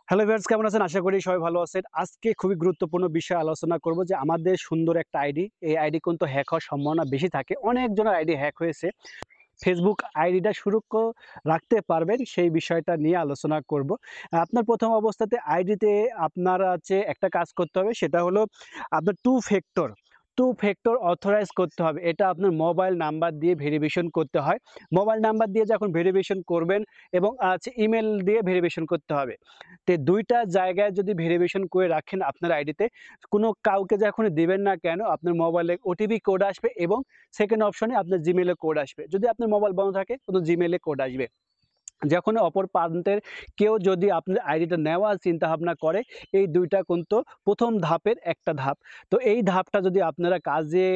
Hello viewers, কেমন আছেন? আশা করি সবাই ভালো আছেন। আজকে খুবই গুরুত্বপূর্ণ বিষয় আলোচনা করব যে আমাদের সুন্দর একটা আইডি, এই আইডি কিন্তু হ্যাক হওয়ার সম্ভাবনা বেশি থাকে। অনেকজনের আইডি হ্যাক হয়েছে। ফেসবুক আইডিটা সুরক্ষা রাখতে পারবেন সেই বিষয়টা নিয়ে আলোচনা করব। আপনার প্রথম অবস্থাতে আইডিতে আপনার হচ্ছে একটা কাজ করতে হবে, সেটা হলো আপনার টু ফ্যাক্টর অথরাইজ করতে হবে। এটা আপনার মোবাইল নাম্বার দিয়ে ভেরিফিকেশন করতে হয়। মোবাইল নাম্বার দিয়ে যখন ভেরিফিকেশন করবেন এবং ইমেইল দিয়ে ভেরিফিকেশন করতে হবে। তো ২ টা জায়গায় যদি ভেরিফিকেশন করে রাখেন আপনার আইডিতে, কাউকে যখনই দিবেন না কেন আপনার মোবাইলে ওটিপি কোড আসবে এবং সেকেন্ড অপশনে আপনার জিমেইলে কোড আসবে। যদি আপনার মোবাইল বন্ধ থাকে তো জিমেইলে কোড আসবে। যখন অপর প্রান্তের কেউ যদি আপনার আইডিটা নেওয়ার চিন্তাভাবনা করে, এই ২ টা কিন্তু ১ম ধাপের একটা ধাপ। তো এই ধাপটা যদি আপনারা কাজে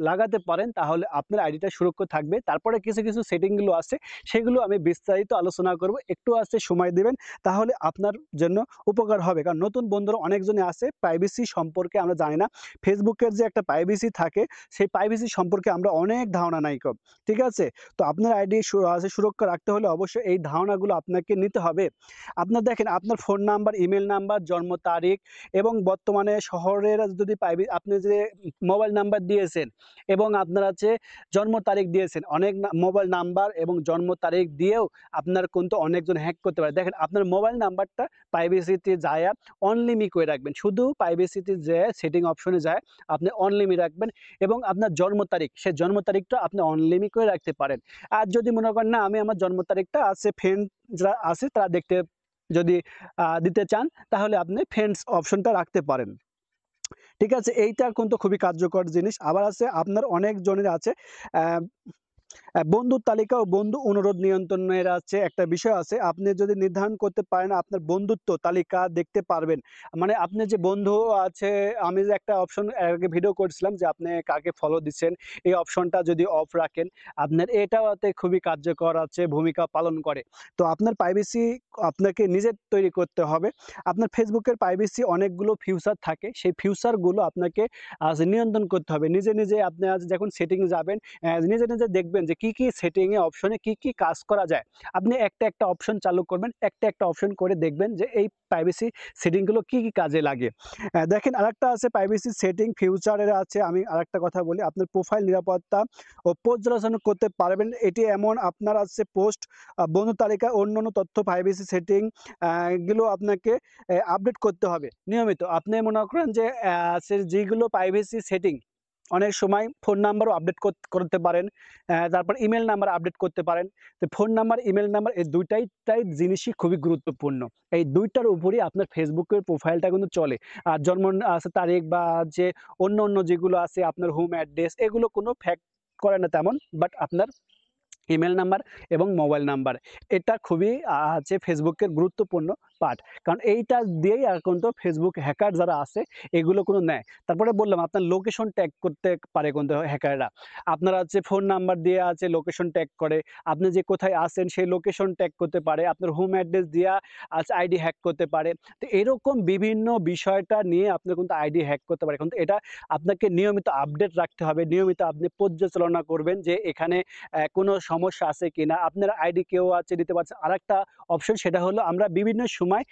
লাগাতে পারেন তাহলে আপনার আইডিটা সুরক্ষিত থাকবে। তারপরে কিছু সেটিং গুলো আছে, সেগুলো আমি বিস্তারিত আলোচনা করব। একটু সময় দিবেন, তাহলে আপনার জন্য উপকার হবে। কারণ নতুন বন্ধুরা অনেকজনই আছে, প্রাইভেসি সম্পর্কে আমরা জানি না। ফেসবুকের যে একটা প্রাইভেসি থাকে, সেই প্রাইভেসি সম্পর্কে আমরা অনেক ধারণা নাই কম। ঠিক আছে? তো আপনার আইডি সুরক্ষা রাখতে হলে অবশ্যই এই ধারণাগুলো আপনাকে নিতে হবে। আপনার দেখেন, আপনার ফোন নাম্বার, ইমেইল নাম্বার, জন্ম তারিখ এবং বর্তমানে শহরের যদি আপনি যে মোবাইল নাম্বার দিয়েছেন এবং আপনার জন্ম তারিখ দিয়েছেন, অনেক মোবাইল নাম্বার এবং জন্ম তারিখ দিয়েও আপনার কিন্তু অনেকজন হ্যাক করতে পারে। দেখেন, আপনার মোবাইল নাম্বারটা প্রাইভেসিতে যায়া অনলি করে রাখবেন। শুধু প্রাইভেসিতে যেয়ে সেটিং অপশনে যায় আপনি অনলি রাখবেন এবং আপনার জন্ম তারিখ, সেই জন্ম তারিখটা আপনি অনলি করে রাখতে পারেন। আর যদি মনে করেন না, আমি আমার জন্ম তারিখটা ফ্রেন্ড যারা আছে তারা দেখতে যদি দিতে চান, তাহলে আপনি ফ্রেন্ডস অপশনটা রাখতে পারেন। ঠিক আছে? এইটা কিন্তু খুবই কার্যকর জিনিস। আবার আপনার অনেকজনের অ্যা বন্ধুর তালিকা ও বন্ধু অনুরোধ নিয়ন্ত্রণের একটা বিষয় আছে। আপনি যদি নির্ধারণ করতে পারেন আপনার বন্ধুত্ব তালিকা দেখতে পারবেন। মানে আপনি যে বন্ধু আছে, আমি যে একটা অপশন এর আগে ভিডিও করছিলাম যে আপনি কাকে ফলো দিচ্ছেন, এই অপশনটা যদি অফ রাখেন, আপনার এটাতে খুবই কার্যকর ভূমিকা পালন করে। তো আপনার প্রাইভেসি আপনাকে নিজের তৈরি করতে হবে। আপনার ফেসবুকের প্রাইভেসি অনেকগুলো ফিউচার থাকে। সেই ফিউচারগুলো আপনাকে নিয়ন্ত্রণ করতে হবে। নিজে আপনি যখন সেটিং এ যাবেন, নিজে দেখবেন যে কি সেটিং এ অপশনে কি কাজ করা যায়। আপনি একটা অপশন চালু করবেন, একটা অপশন করে দেখবেন যে এই প্রাইভেসি সেটিং গুলো কি কাজে লাগে। দেখেন, আরেকটা প্রাইভেসি সেটিং ফিউচারের আমি আরেকটা কথা বলি। আপনার প্রোফাইল নিরাপত্তা ও পর্যালোচনা করতে পারবেন। এটি এমন আপনার পোস্ট, বন্ধু তালিকায় অন্যান্য তথ্য প্রাইভেসি সেটিং গুলো আপনাকে আপডেট করতে হবে নিয়মিত। আপনি মনে করেন যে যেগুলো প্রাইভেসি সেটিং, অনেক সময় ফোন নাম্বারও আপডেট করতে পারেন। তারপর ইমেইল নাম্বার আপডেট করতে পারেন। তো ফোন নাম্বার, ইমেইল নাম্বার এই ২ টাই জিনিসই খুবই গুরুত্বপূর্ণ। এই ২ টার উপরেই আপনার ফেসবুকের প্রোফাইলটা কিন্তু চলে। আর জন্ম তারিখ বা যে অন্য যেগুলো আছে, আপনার হোম অ্যাড্রেস, এগুলো কোনো ফ্যাক্ট করে না তেমন। বাট আপনার ইমেইল নাম্বার এবং মোবাইল নাম্বার, এটা খুবই ফেসবুকের গুরুত্বপূর্ণ পার্ট। কারণ এইটা দিয়েই কিন্তু ফেসবুক হ্যাকার যারা আছে এগুলো কোনো নেয়। তারপরে বললাম, আপনার লোকেশন ট্যাগ করতে পারে কিন্তু হ্যাকাররা। আপনার ফোন নাম্বার দিয়ে লোকেশন ট্যাগ করে। আপনি যে কোথায় আছেন সেই লোকেশন ট্যাগ করতে পারে। আপনার হোম অ্যাড্রেস দিয়া আইডি হ্যাক করতে পারে। তো এরকম বিভিন্ন বিষয়টা নিয়ে আপনি কিন্তু আইডি হ্যাক করতে পারে। কিন্তু এটা আপনাকে নিয়মিত আপডেট রাখতে হবে। নিয়মিত আপনি পর্যালোচনা করবেন যে এখানে কোনো সমস্যা আছে কিনা। আপনার আইডি কেউ দিতে পারছে। আরেকটা অপশন, সেটা হলো আমরা বিভিন্ন সময়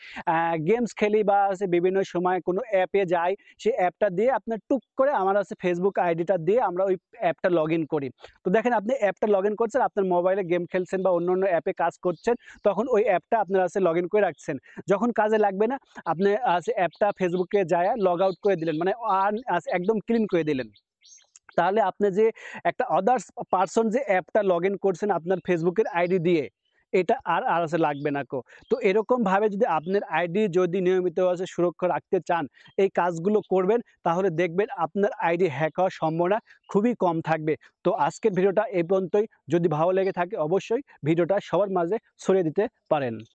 গেমস খেলি বা বিভিন্ন সময় কোনো অ্যাপে যাই, সেই অ্যাপটা দিয়ে আপনার টুক করে আমার ফেসবুক আইডিটা দিয়ে আমরা ওই অ্যাপটা লগইন করি। তো দেখেন, আপনি অ্যাপটা লগইন করছেন, আপনার মোবাইলে গেম খেলছেন বা অন্যান্য অ্যাপে কাজ করছেন, তখন ওই অ্যাপটা আপনার লগইন করে রাখছেন। যখন কাজে লাগবে না, আপনি অ্যাপটা ফেসবুকে যায়া লগ আউট করে দিলেন। মানে একদম ক্লিন করে দিলেন। তাহলে আপনি যে একটা আদার্স পারসন যে অ্যাপটা লগইন করছেন আপনার ফেসবুকের আইডি দিয়ে, এটা আর লাগবে না কো। তো এরকমভাবে যদি আপনার আইডি যদি নিয়মিত সুরক্ষা রাখতে চান, এই কাজগুলো করবেন, তাহলে দেখবেন আপনার আইডি হ্যাক হওয়ার সম্ভাবনা খুবই কম থাকবে। তো আজকের ভিডিওটা এই পর্যন্তই। যদি ভালো লেগে থাকে অবশ্যই ভিডিওটা সবার মাঝে ছড়িয়ে দিতে পারেন।